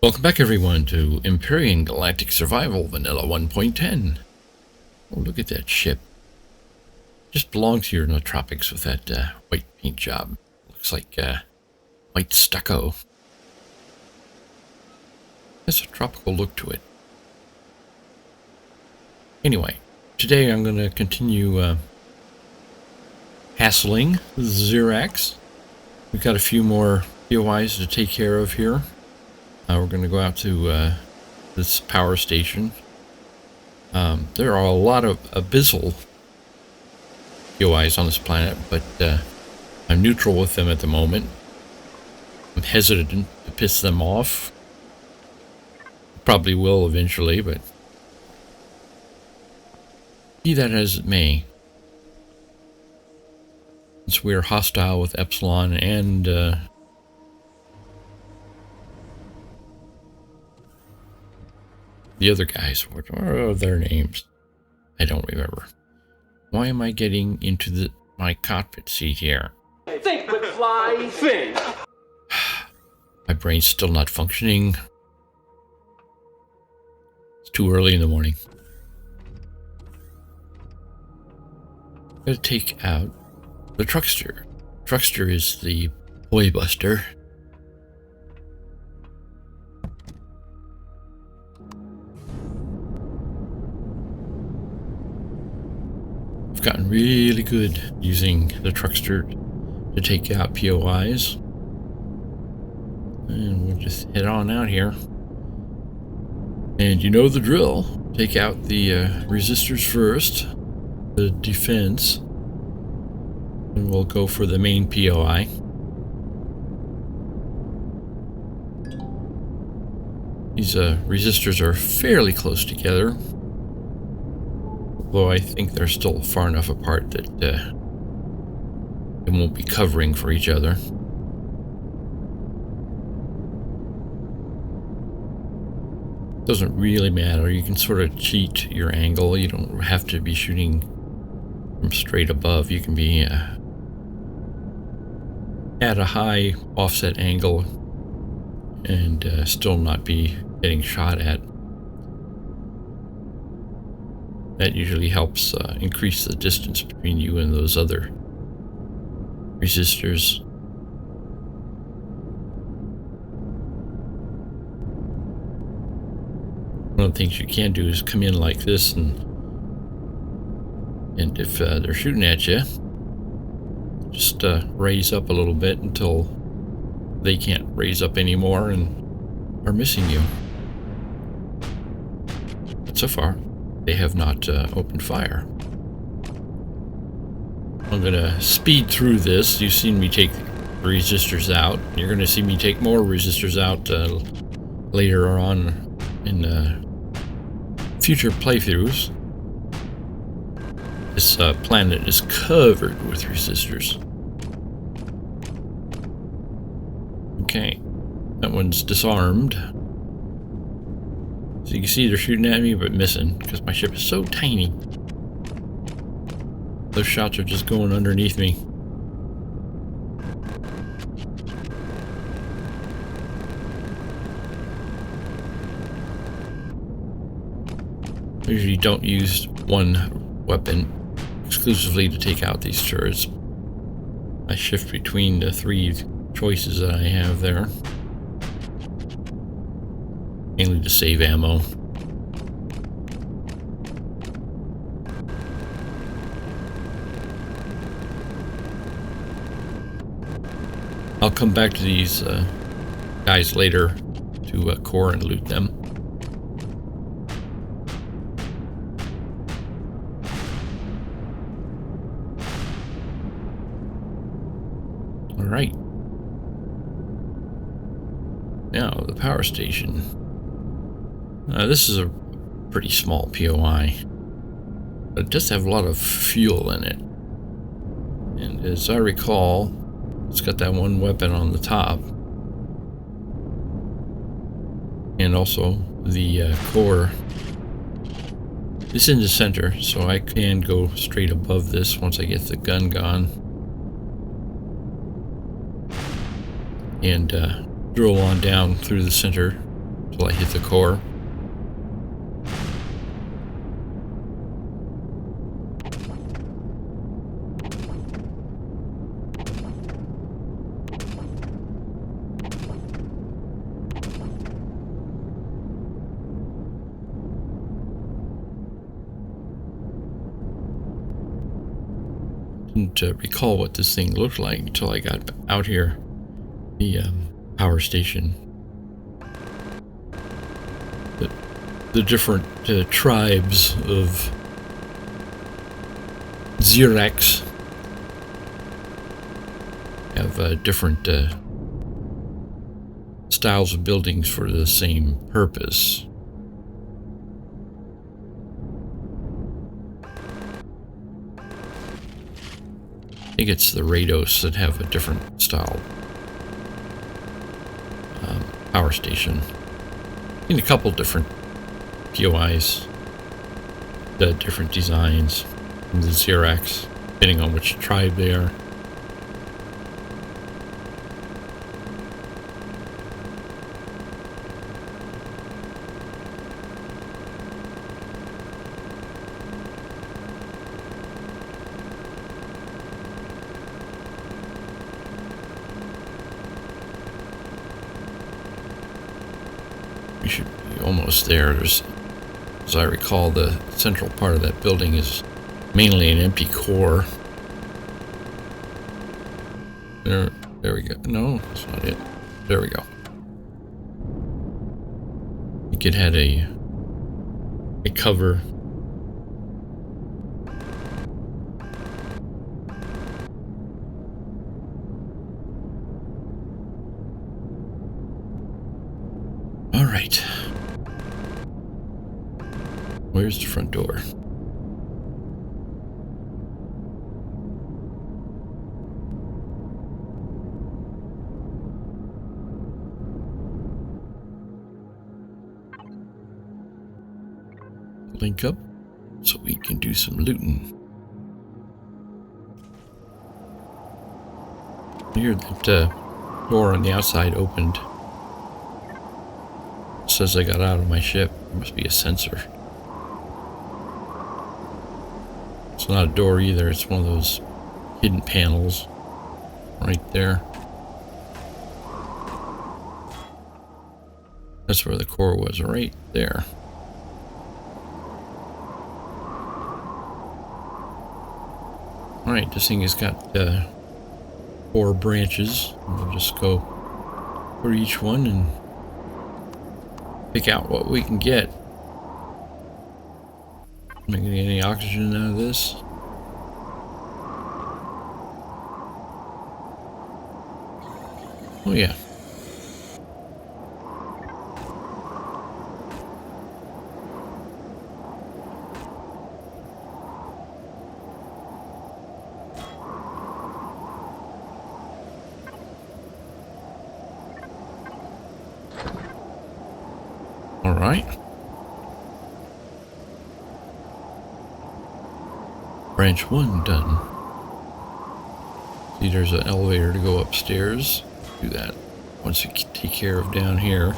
Welcome back everyone to Empyrion Galactic Survival Vanilla 1.10. Oh, look at that ship. Just belongs here in the tropics with that white paint job. Looks like white stucco. Has a tropical look to it. Anyway, today I'm going to continue hassling the Xerax. We've got a few more POIs to take care of here. We're going to go out to this power station. There are a lot of abyssal POIs on this planet, but I'm neutral with them at the moment. I'm hesitant to piss them off. Probably will eventually, but be that as it may. Since we're hostile with Epsilon and the other guys, what are their names? I don't remember. Why am I getting into my cockpit seat here? Think, McFly, think! My brain's still not functioning. It's too early in the morning. Gotta take out the Truckster. Truckster is the boy buster. I've gotten really good using the Truckster to take out POIs. And we'll just head on out here. And you know the drill. Take out the resistors first, the defense, and we'll go for the main POI. These resistors are fairly close together. Although I think they're still far enough apart that they won't be covering for each other. Doesn't really matter. You can sort of cheat your angle. You don't have to be shooting from straight above. You can be at a high offset angle and still not be getting shot at. That usually helps increase the distance between you and those other resistors. One of the things you can do is come in like this, and if they're shooting at you, just raise up a little bit until they can't raise up anymore and are missing you. But so far, they have not opened fire. I'm gonna speed through this. You've seen me take resistors out. You're gonna see me take more resistors out later on in future playthroughs. This planet is covered with resistors. Okay, that one's disarmed. So you can see they're shooting at me but missing because my ship is so tiny. Those shots are just going underneath me. I usually don't use one weapon exclusively to take out these turrets. I shift between the three choices that I have there. Mainly to save ammo. I'll come back to these guys later to core and loot them. Alright. Now, the power station. This is a pretty small POI, but it does have a lot of fuel in it. And as I recall, it's got that one weapon on the top. And also the core is in the center, so I can go straight above this once I get the gun gone. And drill on down through the center till I hit the core. Didn't recall what this thing looked like until I got out here. The power station. The different tribes of Xerox have different styles of buildings for the same purpose. I think it's the Rados that have a different style power station. In a couple different POIs, the different designs from the Xerox, depending on which tribe they are. We should be almost there. There's, as I recall, the central part of that building is mainly an empty core. There we go. No, that's not it. There we go. I think it had a cover. All right. Where's the front door? Link up so we can do some looting. I hear that door on the outside opened. It says I got out of my ship. It must be a sensor. It's not a door either. It's one of those hidden panels right there. That's where the core was, right there. Alright, this thing has got 4 branches. We'll just go for each one and pick out what we can get. Am I getting any oxygen out of this? Oh yeah. All right. Branch 1 done. See, there's an elevator to go upstairs. Do that once you take care of down here.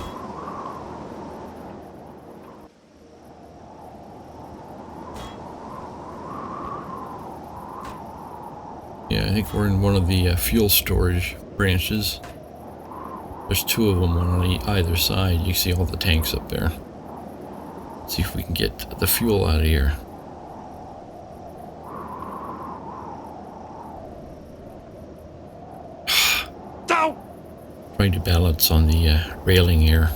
Yeah, I think we're in one of the fuel storage branches. There's 2 of them on either side. You see all the tanks up there. Let's see if we can get the fuel out of here. Trying to balance on the railing here.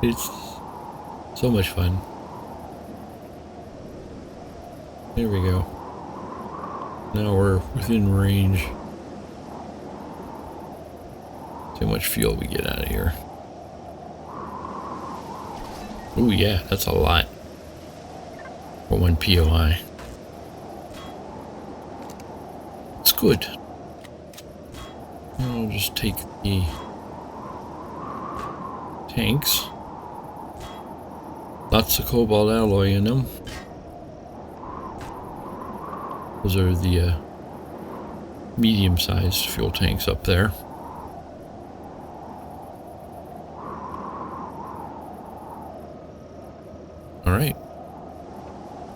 It's so much fun. There we go. Now we're within range. See how much fuel we get out of here. Ooh, yeah, that's a lot for 1 POI. It's good. I'll just take the tanks. Lots of cobalt alloy in them. Those are the medium-sized fuel tanks up there. All right.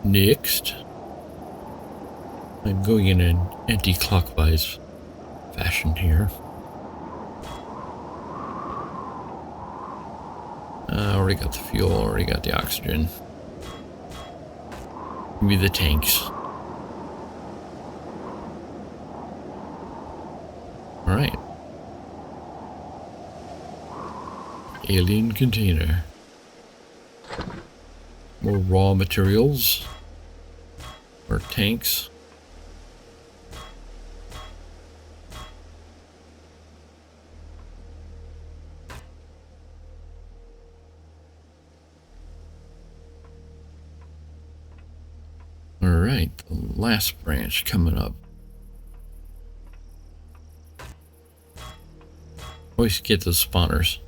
Next, I'm going in an anti-clockwise fashion here. Already got the fuel, already got the oxygen. Give me the tanks. Alright. Alien container. More raw materials. More tanks. Alright, the last branch coming up. Always get those spawners.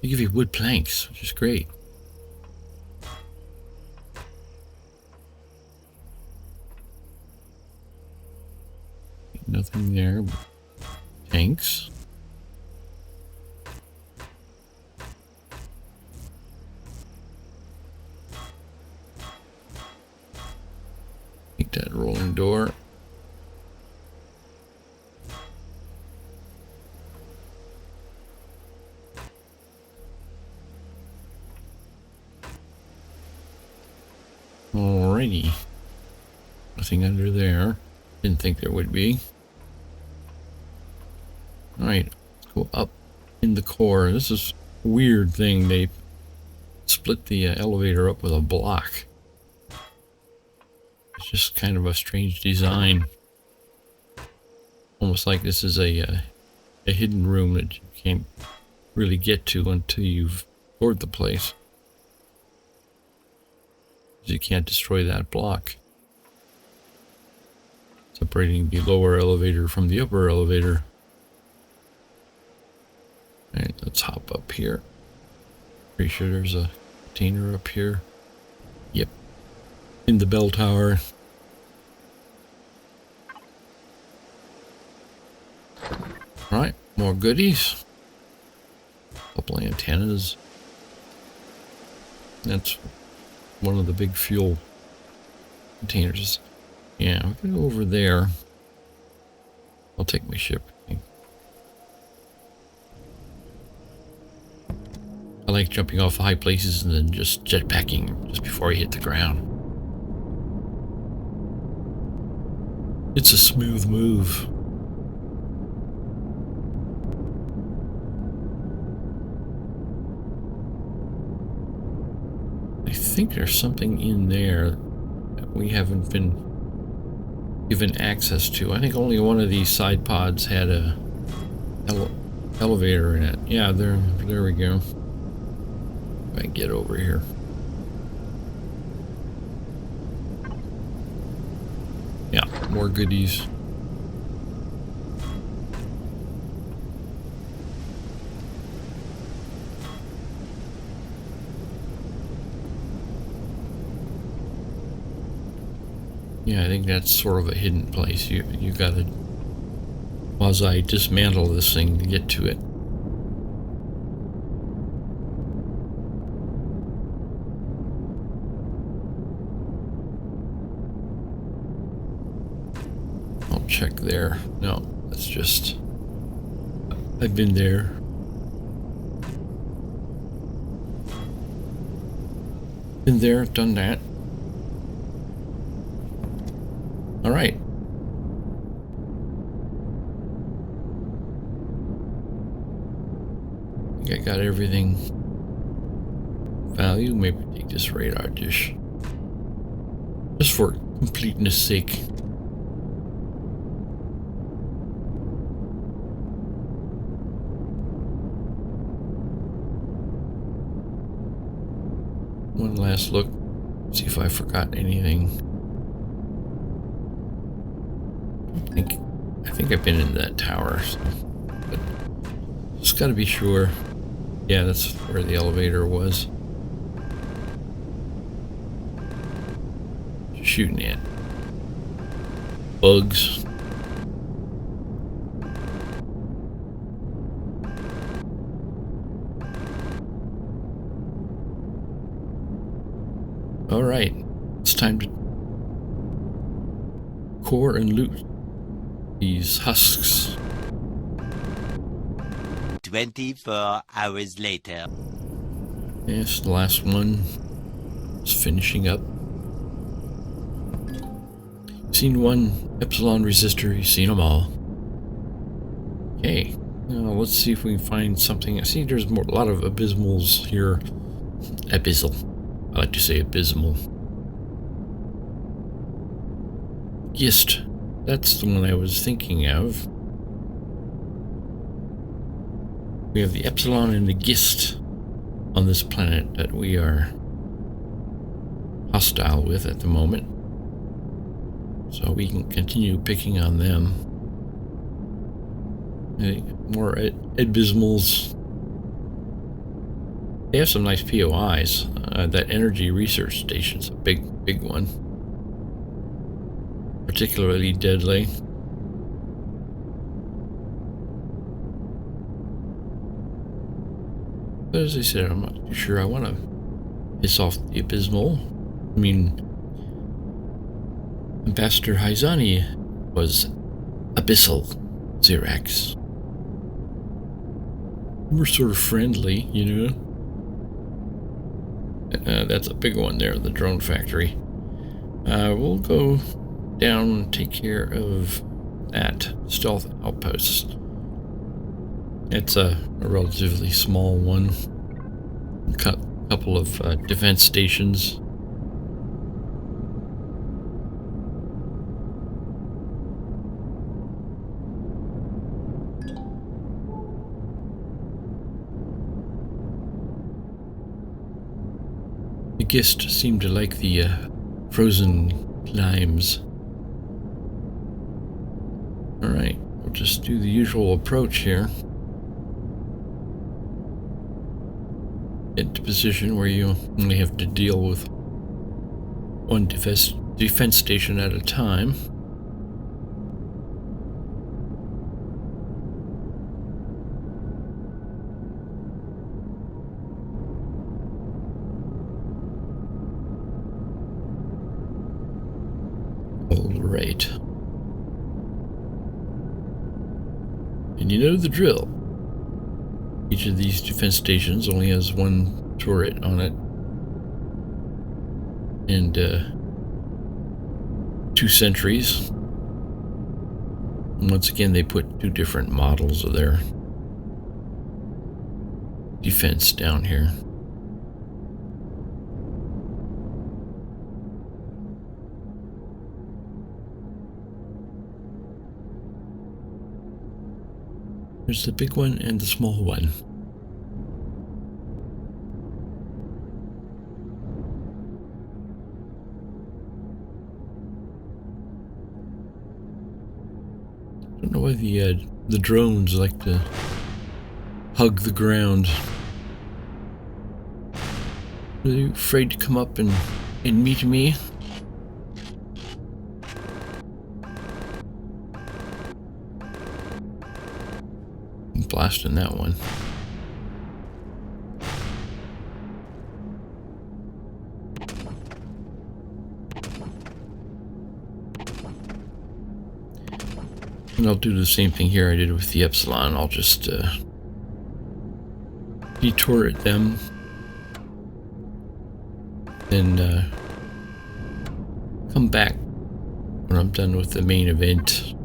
They give you wood planks, which is great. Nothing there but tanks. Take that rolling door. Alrighty. Nothing under there. Didn't think there would be. Alright, let's go up in the core. This is a weird thing. They split the elevator up with a block. It's just kind of a strange design. Almost like this is a hidden room that you can't really get to until you've explored the place. You can't destroy that block. Separating the lower elevator from the upper elevator. Alright, let's hop up here. Pretty sure there's a container up here. Yep. In the bell tower. Alright, more goodies. Couple antennas. That's one of the big fuel containers. Yeah, we can go over there. I'll take my ship. I like jumping off high places and then just jetpacking just before I hit the ground. It's a smooth move. I think there's something in there that we haven't been given access to. I think only one of these side pods had a elevator in it. Yeah, there we go. If I can get over here. Yeah, more goodies. Yeah, I think that's sort of a hidden place. You gotta quasi dismantle this thing to get to it. I'll check there. No, that's just... I've been there. Been there, done that. All right. I think I got everything. Value, maybe take this radar dish. Just for completeness sake. One last look. See if I forgot anything. I think I've been in that tower, so, but just gotta be sure. Yeah, that's where the elevator was. Shooting at bugs. time to core and loot these husks. 24 hours later. Yes, the last one is finishing up. Seen one Epsilon resistor, you've seen them all. Okay, now let's see if we can find something. I see there's a lot of abysmals here. Abyssal. I like to say abysmal. Gist. That's the one I was thinking of. We have the Epsilon and the Gist on this planet that we are hostile with at the moment. So we can continue picking on them. More abysmals. They have some nice POIs. That energy research station's a big one. Particularly deadly. But as I said, I'm not too sure I want to piss off the abysmal. I mean, Ambassador Hyzani was abyssal Xerax. We're sort of friendly, you know. That's a big one there, the drone factory. We'll go down and take care of that stealth outpost. It's a relatively small one. Couple of defense stations. The Gist seemed to like the frozen climbs. Alright, we'll just do the usual approach here. Get to position where you only have to deal with one defense station at a time. Alright. And you know the drill. Each of these defense stations only has one turret on it. And 2 sentries. And once again, they put 2 different models of their defense down here. There's the big one and the small one. I don't know why the drones like to hug the ground. Are they afraid to come up and meet me? Blasting that one. And I'll do the same thing here I did with the Epsilon. I'll just deturret them. Then come back when I'm done with the main event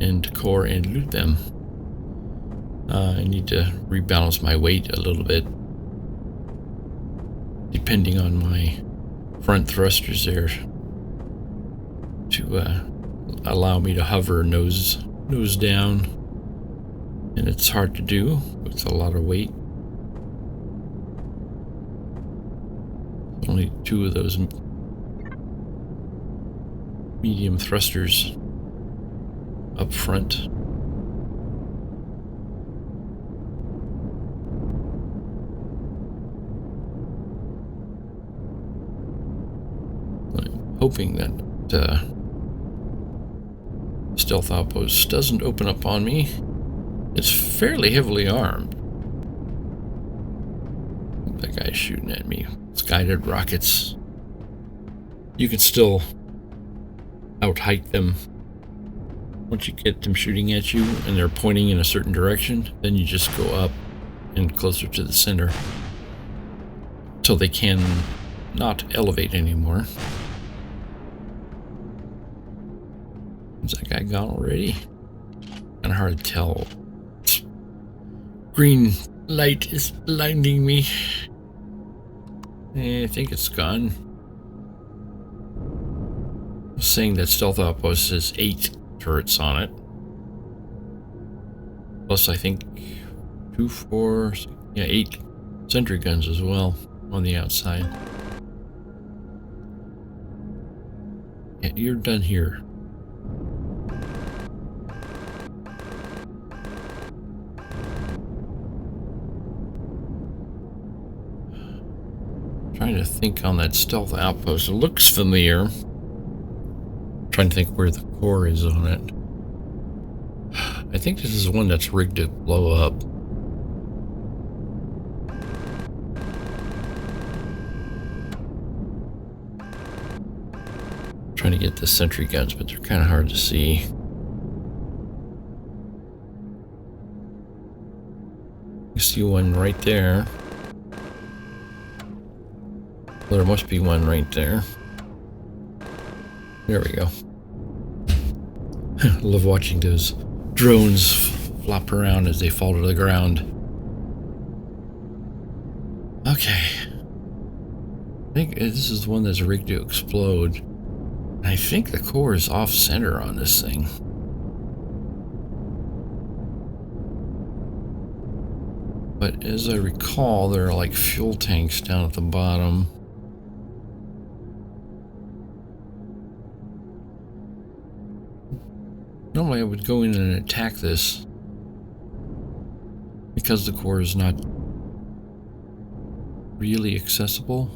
and core and loot them. I need to rebalance my weight a little bit, depending on my front thrusters there, to allow me to hover nose down, and it's hard to do with a lot of weight. Only 2 of those medium thrusters up front. I'm hoping that stealth outpost doesn't open up on me. It's fairly heavily armed. That guy's shooting at me. It's guided rockets. You can still out-height them. Once you get them shooting at you and they're pointing in a certain direction, then you just go up and closer to the center till they can not elevate anymore. Is that guy gone already? Kind of hard to tell. Green light is blinding me. I think it's gone. I was saying that stealth outpost has 8 turrets on it. Plus, I think 2, 4, yeah, 8 sentry guns as well on the outside. Yeah, you're done here. Trying to think on that stealth outpost. It looks familiar. Trying to think where the core is on it. I think this is one that's rigged to blow up. Trying to get the sentry guns, but they're kind of hard to see. You see one right there. Well, there must be one right there. There we go. I love watching those drones flop around as they fall to the ground. Okay. I think this is the one that's rigged to explode. I think the core is off center on this thing. But as I recall, there are like fuel tanks down at the bottom. Normally I would go in and attack this because the core is not really accessible.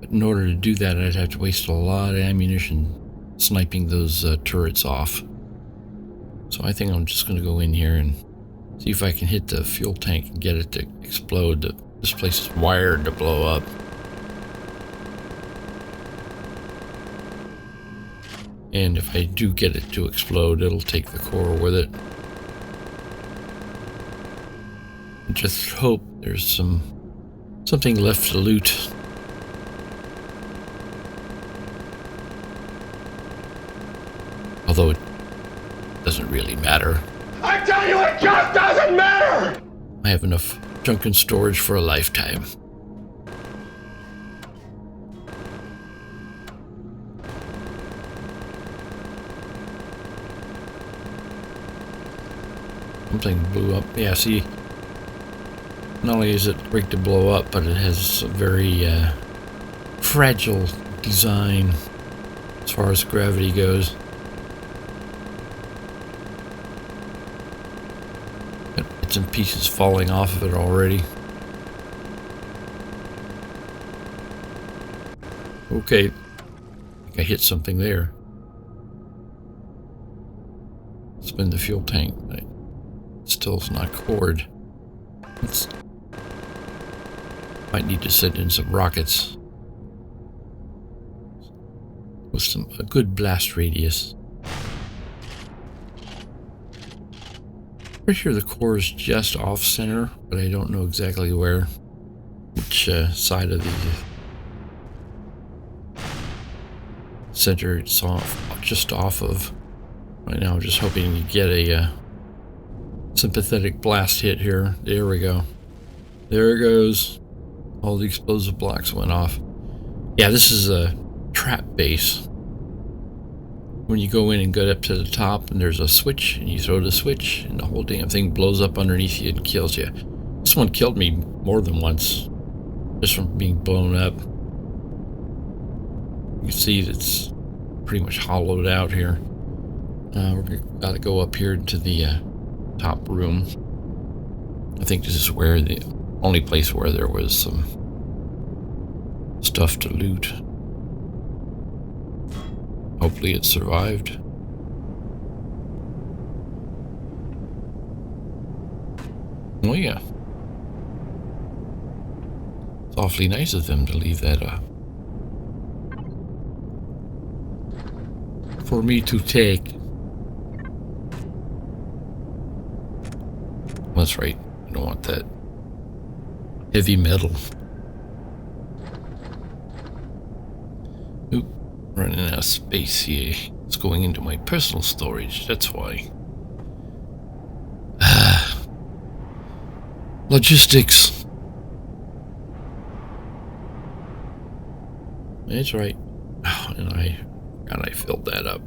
But in order to do that, I'd have to waste a lot of ammunition sniping those turrets off. So I think I'm just going to go in here and see if I can hit the fuel tank and get it to explode. This place is wired to blow up. And if I do get it to explode, it'll take the core with it. Just hope there's something left to loot. Although it doesn't really matter. I tell you, it just doesn't matter! I have enough junk in storage for a lifetime. Something blew up. Yeah, see, not only is it rigged to blow up, but it has a very fragile design as far as gravity goes. Got bits and pieces falling off of it already. Okay, I think I hit something there. Spin the fuel tank. Still is not cored. Might need to send in some rockets with a good blast radius. Pretty sure the core is just off center, but I don't know exactly where, which side of the center it's just off of. Right now I'm just hoping to get a sympathetic blast hit here. There we go. There it goes. All the explosive blocks went off. Yeah, this is a trap base. When you go in and go up to the top and there's a switch and you throw the switch and the whole damn thing blows up underneath you and kills you. This one killed me more than once just from being blown up. You can see it's pretty much hollowed out here. We're gotta go up here to the top room. I think this is where the only place where there was some stuff to loot. Hopefully it survived. Oh yeah. It's awfully nice of them to leave that for me to take. That's right. I don't want that heavy metal. Oop, running out of space here. It's going into my personal storage, that's why. Logistics. That's right. Oh, and I filled that up.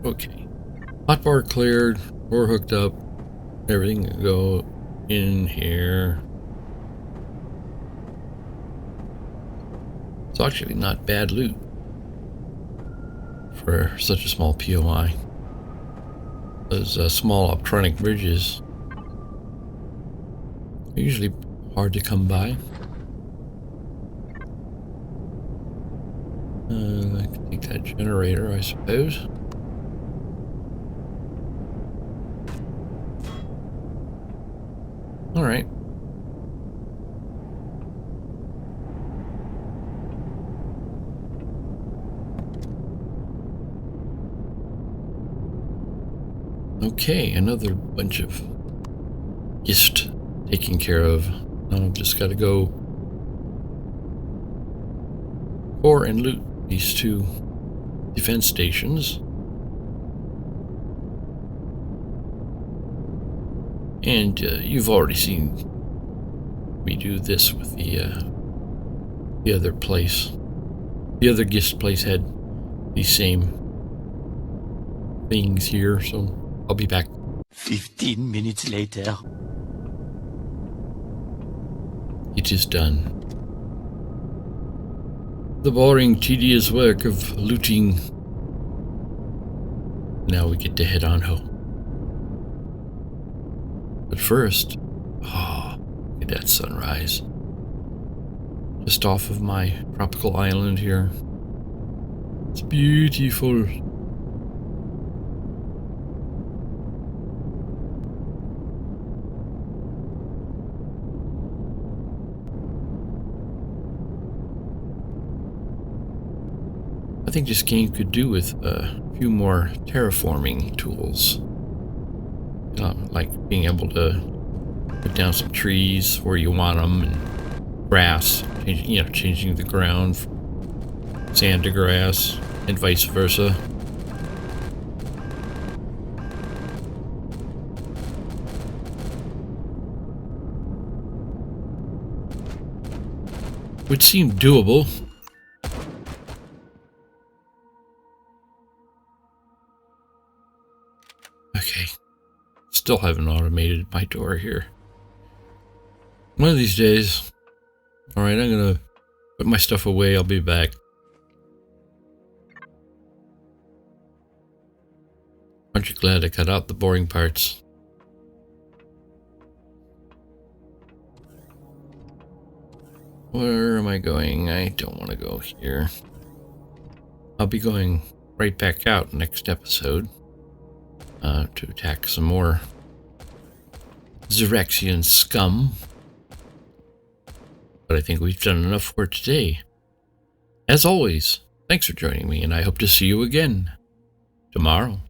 Okay. Hotbar cleared. We're hooked up. Everything can go in here. It's actually not bad loot for such a small POI. Those small optronic bridges are usually hard to come by. I can take that generator, I suppose. All right. Okay, another bunch of gist taken care of. Now I've just got to go core and loot these two defense stations. And you've already seen me do this with the other place. The other gist place had these same things here, so I'll be back. 15 minutes later. It is done. The boring, tedious work of looting. Now we get to head on home. But first, oh, look at that sunrise. Just off of my tropical island here. It's beautiful. I think this game could do with a few more terraforming tools. Like being able to put down some trees where you want them, and grass, changing the ground from sand to grass, and vice versa. Would seem doable. Okay. Still haven't automated my door here. One of these days. Alright, I'm gonna put my stuff away. I'll be back. Aren't you glad I cut out the boring parts? Where am I going? I don't want to go here. I'll be going right back out next episode. To attack some more Xerexian scum. But I think we've done enough for today. As always, thanks for joining me, and I hope to see you again tomorrow.